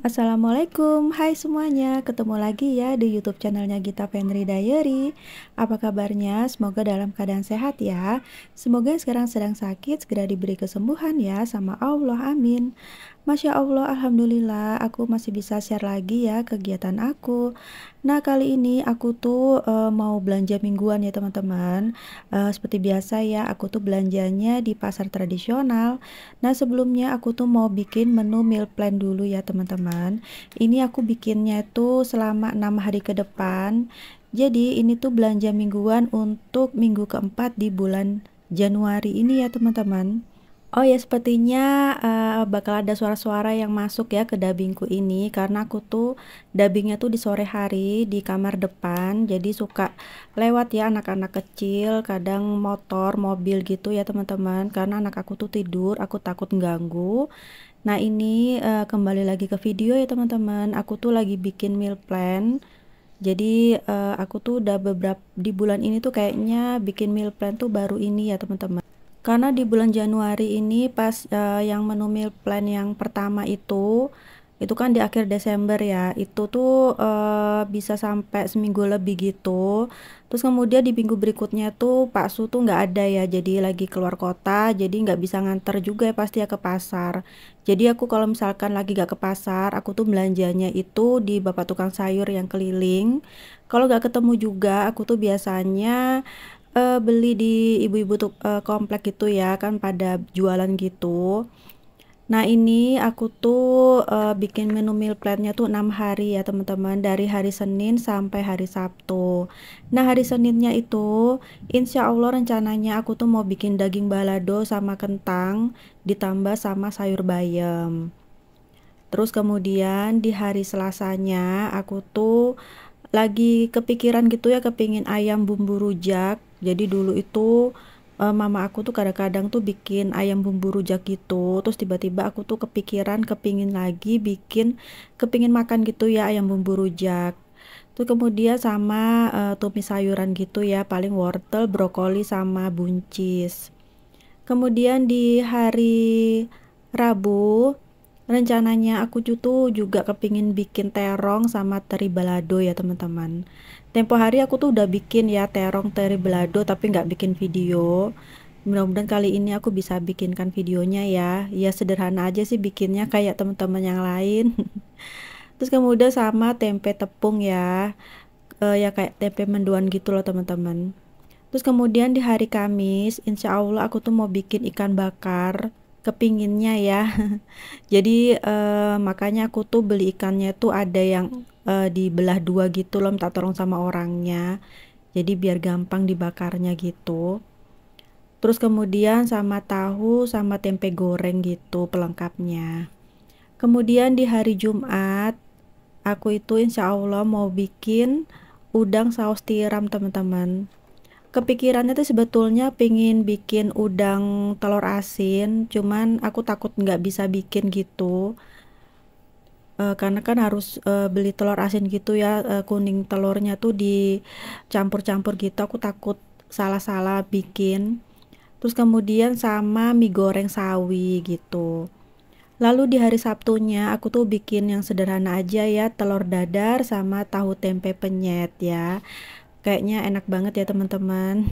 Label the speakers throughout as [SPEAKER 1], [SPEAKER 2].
[SPEAKER 1] Assalamualaikum, hai semuanya, ketemu lagi ya di YouTube channelnya Gita Penri Diary. Apa kabarnya? Semoga dalam keadaan sehat ya. Semoga yang sekarang sedang sakit segera diberi kesembuhan ya sama Allah, amin. Masya Allah, Alhamdulillah, aku masih bisa share lagi ya kegiatan aku. Nah, kali ini aku tuh mau belanja mingguan ya teman-teman. Seperti biasa ya, aku tuh belanjanya di pasar tradisional. Nah, sebelumnya aku tuh mau bikin menu meal plan dulu ya teman-teman. Ini aku bikinnya itu selama 6 hari ke depan. Jadi ini tuh belanja mingguan untuk minggu keempat di bulan Januari ini ya teman-teman. Oh ya, sepertinya bakal ada suara-suara yang masuk ya ke dubbingku ini karena aku tuh dubbingnya tuh di sore hari di kamar depan, jadi suka lewat ya anak-anak kecil, kadang motor, mobil gitu ya teman-teman. Karena anak aku tuh tidur, aku takut ganggu. Nah ini kembali lagi ke video ya teman-teman. Aku tuh lagi bikin meal plan. Jadi aku tuh udah beberapa di bulan ini tuh kayaknya bikin meal plan tuh baru ini ya teman-teman. Karena di bulan Januari ini pas yang menu meal plan yang pertama itu kan di akhir Desember ya, itu tuh bisa sampai seminggu lebih gitu. Terus kemudian di minggu berikutnya tuh Pak Su tuh nggak ada ya, jadi lagi keluar kota, jadi nggak bisa nganter juga ya pasti ya ke pasar. Jadi aku kalau misalkan lagi gak ke pasar, aku tuh belanjanya itu di bapak tukang sayur yang keliling. Kalau nggak ketemu juga, aku tuh biasanya beli di ibu-ibu tuh komplek gitu ya kan pada jualan gitu. Nah ini aku tuh bikin menu meal plannya tuh 6 hari ya teman-teman, dari hari Senin sampai hari Sabtu. Nah hari Seninnya itu insya Allah rencananya aku tuh mau bikin daging balado sama kentang ditambah sama sayur bayam. Terus kemudian di hari Selasanya aku tuh lagi kepikiran gitu ya, kepingin ayam bumbu rujak. Jadi dulu itu mama aku tuh kadang-kadang tuh bikin ayam bumbu rujak gitu. Terus tiba-tiba aku tuh kepikiran, kepingin lagi bikin, kepingin makan gitu ya ayam bumbu rujak. Terus kemudian sama tumis sayuran gitu ya, paling wortel, brokoli sama buncis. Kemudian di hari Rabu rencananya aku tuh juga kepingin bikin terong sama teri balado ya teman-teman. Tempo hari aku tuh udah bikin ya terong teri balado tapi nggak bikin video. Mudah-mudahan kali ini aku bisa bikinkan videonya ya. Ya sederhana aja sih bikinnya kayak teman-teman yang lain. Terus kemudian sama tempe tepung ya. Ya kayak tempe mendoan gitu loh teman-teman. Terus kemudian di hari Kamis, insya Allah aku tuh mau bikin ikan bakar, kepinginnya ya. Jadi makanya aku tuh beli ikannya tuh ada yang dibelah dua gitu loh, minta tolong sama orangnya. Jadi biar gampang dibakarnya gitu. Terus kemudian sama tahu sama tempe goreng gitu pelengkapnya. Kemudian di hari Jumat, aku itu insya Allah mau bikin udang saus tiram teman-teman. Kepikirannya tuh sebetulnya pengen bikin udang telur asin, cuman aku takut nggak bisa bikin gitu. Karena kan harus beli telur asin gitu ya, kuning telurnya tuh dicampur-campur gitu, aku takut salah-salah bikin. Terus kemudian sama mie goreng sawi gitu. Lalu di hari Sabtunya aku tuh bikin yang sederhana aja ya, telur dadar sama tahu tempe penyet ya. Kayaknya enak banget ya teman-teman.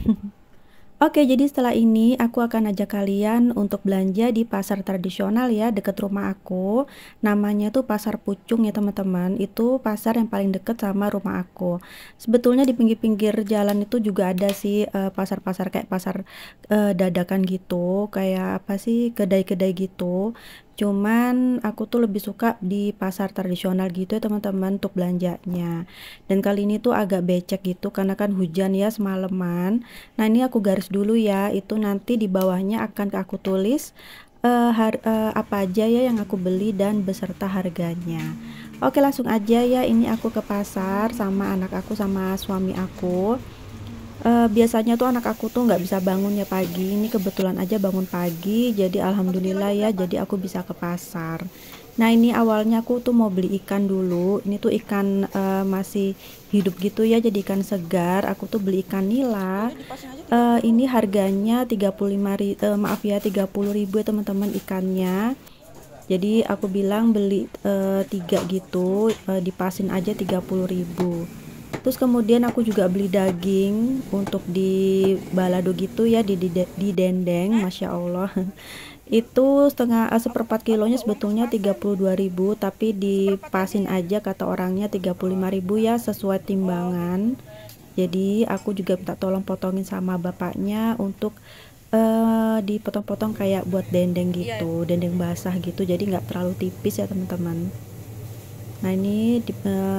[SPEAKER 1] Oke, jadi setelah ini aku akan ajak kalian untuk belanja di pasar tradisional ya dekat rumah aku. Namanya tuh Pasar Pucung ya teman-teman. Itu pasar yang paling deket sama rumah aku. Sebetulnya di pinggir-pinggir jalan itu juga ada sih pasar-pasar kayak pasar dadakan gitu, kayak apa sih kedai-kedai gitu. Cuman aku tuh lebih suka di pasar tradisional gitu ya teman-teman untuk belanjanya. Dan kali ini tuh agak becek gitu karena kan hujan ya semalaman. Nah ini aku garis dulu ya, itu nanti di bawahnya akan aku tulis apa aja ya yang aku beli dan beserta harganya. Oke langsung aja ya, ini aku ke pasar sama anak aku sama suami aku. Biasanya tuh anak aku tuh nggak bisa bangun ya pagi, ini kebetulan aja bangun pagi, jadi alhamdulillah ya, jadi aku bisa ke pasar. Nah ini awalnya aku tuh mau beli ikan dulu, ini tuh ikan masih hidup gitu ya, jadi ikan segar. Aku tuh beli ikan nila. Ini harganya 35.000, maaf ya 30.000 ya teman-teman ikannya. Jadi aku bilang beli 3 gitu, dipasin aja 30.000. Terus kemudian aku juga beli daging untuk di balado gitu ya, di dendeng, Masya Allah. Itu seperempat kilonya sebetulnya 32.000, tapi dipasin aja kata orangnya 35.000 ya, sesuai timbangan. Jadi aku juga minta tolong potongin sama bapaknya untuk dipotong-potong kayak buat dendeng gitu, dendeng basah gitu, jadi nggak terlalu tipis ya teman-teman. Nah ini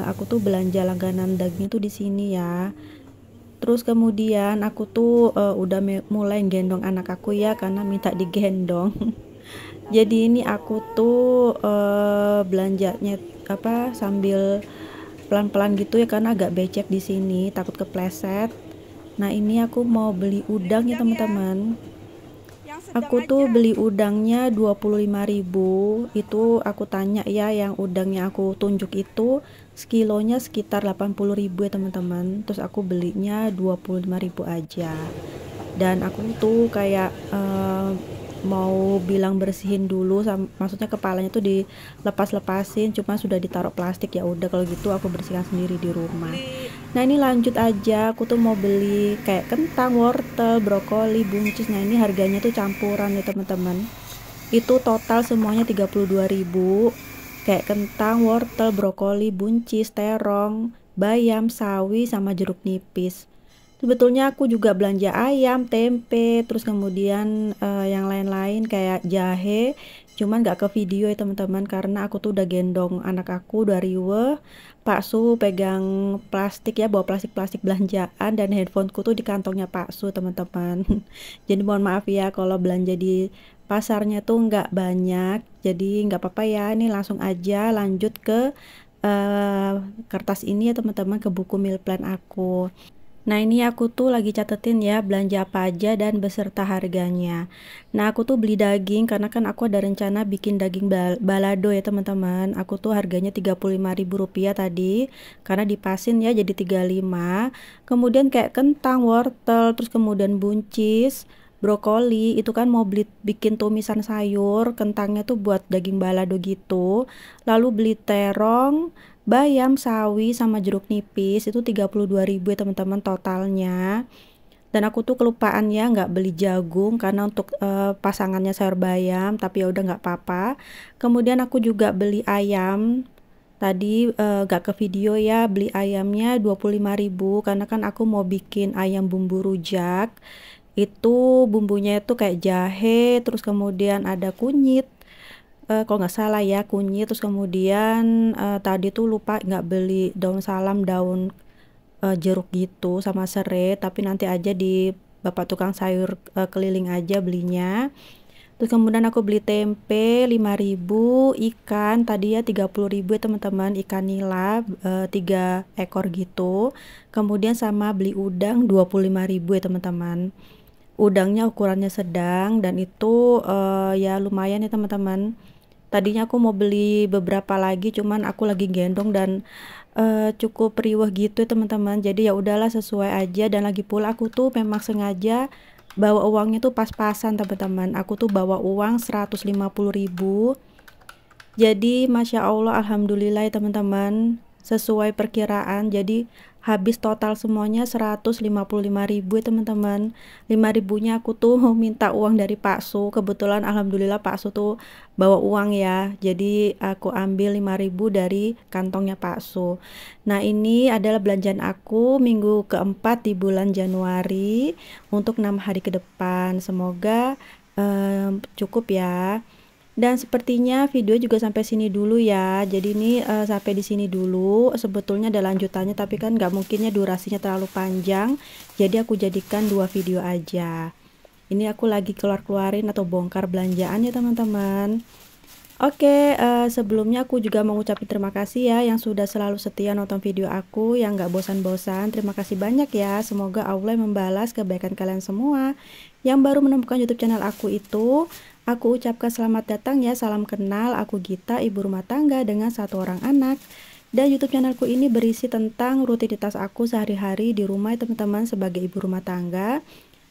[SPEAKER 1] aku tuh belanja langganan daging tuh di sini ya. Terus kemudian aku tuh udah mulai gendong anak aku ya, karena minta digendong. Jadi ini aku tuh belanjanya apa sambil pelan-pelan gitu ya, karena agak becek di sini, takut kepleset. Nah ini aku mau beli udang ya teman-teman. Aku tuh beli udangnya 25.000. Itu aku tanya ya, yang udangnya aku tunjuk itu sekilonya sekitar 80.000 ya teman-teman. Terus aku belinya 25.000 aja. Dan aku tuh kayak mau bilang bersihin dulu, maksudnya kepalanya tuh dilepas-lepasin, cuma sudah ditaruh plastik. Ya udah kalau gitu aku bersihkan sendiri di rumah. Nah ini lanjut aja, aku tuh mau beli kayak kentang, wortel, brokoli, buncis. Nah ini harganya tuh campuran ya teman-teman. Itu total semuanya 32.000. Kayak kentang, wortel, brokoli, buncis, terong, bayam, sawi, sama jeruk nipis. Sebetulnya aku juga belanja ayam, tempe, terus kemudian yang lain-lain kayak jahe, cuman gak ke video ya teman-teman, karena aku tuh udah gendong anak aku dari Pak Su pegang plastik ya, bawa plastik-plastik belanjaan, dan handphoneku tuh di kantongnya Pak Su teman-teman. Jadi mohon maaf ya kalau belanja di pasarnya tuh nggak banyak, jadi nggak apa-apa ya, ini langsung aja lanjut ke kertas ini ya teman-teman, ke buku meal plan aku. Nah ini aku tuh lagi catetin ya belanja apa aja dan beserta harganya. Nah aku tuh beli daging karena kan aku ada rencana bikin daging balado ya teman-teman. Aku tuh harganya Rp35.000 tadi, karena dipasin ya jadi 35. Kemudian kayak kentang, wortel, terus kemudian buncis, brokoli, itu kan mau bikin tumisan sayur. Kentangnya tuh buat daging balado gitu. Lalu beli terong, bayam, sawi, sama jeruk nipis. Itu 32.000 ya teman-teman totalnya. Dan aku tuh kelupaan ya nggak beli jagung, karena untuk pasangannya sayur bayam, tapi ya udah nggak apa-apa. Kemudian aku juga beli ayam. Tadi nggak ke video ya, beli ayamnya 25.000, karena kan aku mau bikin ayam bumbu rujak. Itu bumbunya itu kayak jahe, terus kemudian ada kunyit, kalau nggak salah ya kunyit, terus kemudian tadi tuh lupa nggak beli daun salam, daun jeruk gitu, sama serai, tapi nanti aja di bapak tukang sayur keliling aja belinya. Terus kemudian aku beli tempe 5.000, ikan tadi ya 30.000 ya teman-teman, ikan nila 3 ekor gitu. Kemudian sama beli udang 25.000 ya teman-teman. Udangnya ukurannya sedang, dan itu ya lumayan ya teman-teman. Tadinya aku mau beli beberapa lagi, cuman aku lagi gendong dan cukup riweh gitu ya teman-teman. Jadi ya udahlah, sesuai aja. Dan lagi pula aku tuh memang sengaja bawa uangnya tuh pas-pasan teman-teman. Aku tuh bawa uang 150.000. Jadi Masya Allah, Alhamdulillah ya teman-teman, sesuai perkiraan. Jadi habis total semuanya 155.000 ya teman-teman. 5.000-nya aku tuh minta uang dari Pak Su. Kebetulan Alhamdulillah Pak Su tuh bawa uang ya, jadi aku ambil 5.000 dari kantongnya Pak Su. Nah ini adalah belanjaan aku minggu keempat di bulan Januari untuk 6 hari ke depan. Semoga cukup ya. Dan sepertinya video juga sampai sini dulu ya. Jadi ini sampai di sini dulu. Sebetulnya ada lanjutannya, tapi kan nggak mungkinnya durasinya terlalu panjang. Jadi aku jadikan 2 video aja. Ini aku lagi keluarin atau bongkar belanjaan ya teman-teman. Oke, sebelumnya aku juga mau ngucapin terima kasih ya yang sudah selalu setia nonton video aku, yang nggak bosan-bosan. Terima kasih banyak ya. Semoga Allah membalas kebaikan kalian semua. Yang baru menemukan YouTube channel aku itu, aku ucapkan selamat datang ya, salam kenal. Aku Gita, ibu rumah tangga dengan 1 orang anak. Dan YouTube channelku ini berisi tentang rutinitas aku sehari-hari di rumah ya teman-teman, sebagai ibu rumah tangga.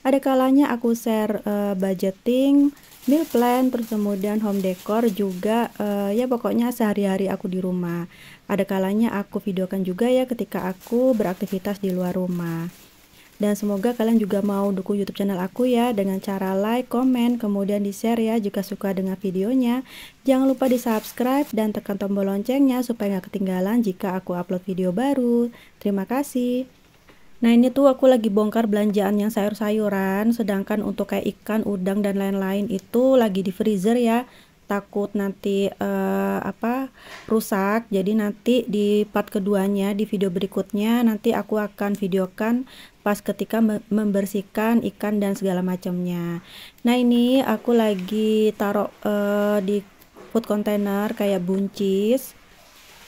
[SPEAKER 1] Ada kalanya aku share budgeting, meal plan, terus kemudian home decor juga, ya pokoknya sehari-hari aku di rumah. Ada kalanya aku videokan juga ya ketika aku beraktivitas di luar rumah. Dan semoga kalian juga mau dukung YouTube channel aku ya dengan cara like, komen, kemudian di-share ya jika suka dengan videonya. Jangan lupa di-subscribe dan tekan tombol loncengnya supaya nggak ketinggalan jika aku upload video baru. Terima kasih. Nah ini tuh aku lagi bongkar belanjaan yang sayur-sayuran, sedangkan untuk kayak ikan, udang dan lain-lain itu lagi di freezer ya. Takut nanti rusak. Jadi nanti di part keduanya di video berikutnya nanti aku akan videokan pas ketika membersihkan ikan dan segala macamnya. Nah ini aku lagi taruh di food container kayak buncis.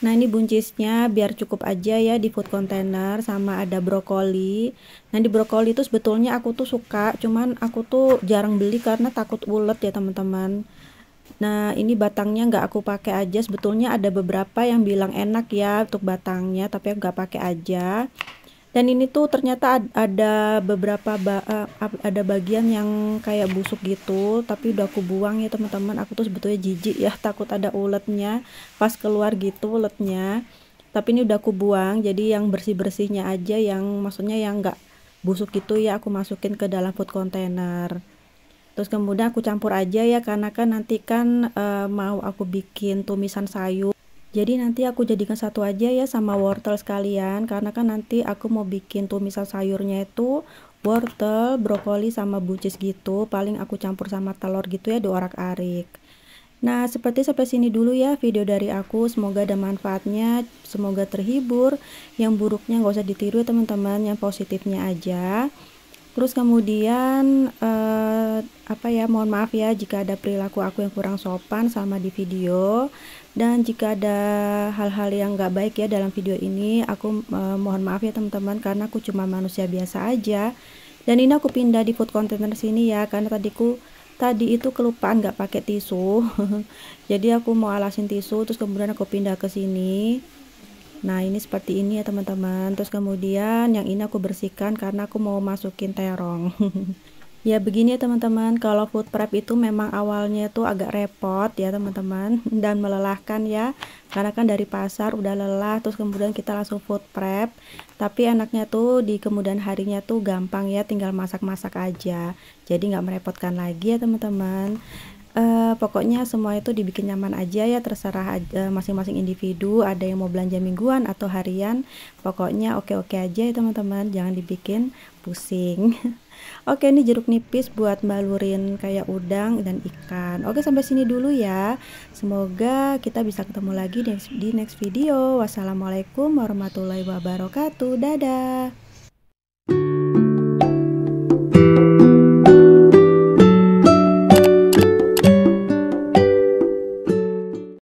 [SPEAKER 1] Nah ini buncisnya biar cukup aja ya di food container, sama ada brokoli. Nah di brokoli itu sebetulnya aku tuh suka, cuman aku tuh jarang beli karena takut ulet ya teman-teman. Nah ini batangnya nggak aku pakai aja, sebetulnya ada beberapa yang bilang enak ya untuk batangnya, tapi aku nggak pakai aja. Dan ini tuh ternyata ada beberapa ada bagian yang kayak busuk gitu, tapi udah aku buang ya teman-teman. Aku tuh sebetulnya jijik ya, takut ada uletnya pas keluar gitu uletnya. Tapi ini udah aku buang, jadi yang bersih-bersihnya aja, yang maksudnya yang nggak busuk gitu ya aku masukin ke dalam food container. Terus kemudian aku campur aja ya, karena kan nanti kan mau aku bikin tumisan sayur. Jadi nanti aku jadikan satu aja ya sama wortel sekalian, karena kan nanti aku mau bikin tumisan sayurnya itu wortel, brokoli sama buncis gitu. Paling aku campur sama telur gitu ya, diorak-arik. Nah seperti sampai sini dulu ya video dari aku, semoga ada manfaatnya, semoga terhibur. Yang buruknya nggak usah ditiru ya teman-teman, yang positifnya aja. Terus kemudian mohon maaf ya jika ada perilaku aku yang kurang sopan sama di video, dan jika ada hal-hal yang nggak baik ya dalam video ini, aku mohon maaf ya teman-teman, karena aku cuma manusia biasa aja. Dan ini aku pindah di food container sini ya, karena tadi itu kelupaan nggak pakai tisu. Jadi aku mau alasin tisu, terus kemudian aku pindah ke sini. Nah ini seperti ini ya teman-teman. Terus kemudian yang ini aku bersihkan karena aku mau masukin terong. Ya begini ya teman-teman, kalau food prep itu memang awalnya tuh agak repot ya teman-teman, dan melelahkan ya, karena kan dari pasar udah lelah, terus kemudian kita langsung food prep. Tapi enaknya tuh di kemudian harinya tuh gampang ya, tinggal masak-masak aja, jadi nggak merepotkan lagi ya teman-teman. Pokoknya semua itu dibikin nyaman aja ya, terserah aja masing-masing individu, ada yang mau belanja mingguan atau harian. Pokoknya oke-oke aja ya teman-teman, jangan dibikin pusing. Oke, ini jeruk nipis buat balurin kayak udang dan ikan. Oke, sampai sini dulu ya. Semoga kita bisa ketemu lagi di next video. Wassalamualaikum warahmatullahi wabarakatuh. Dadah.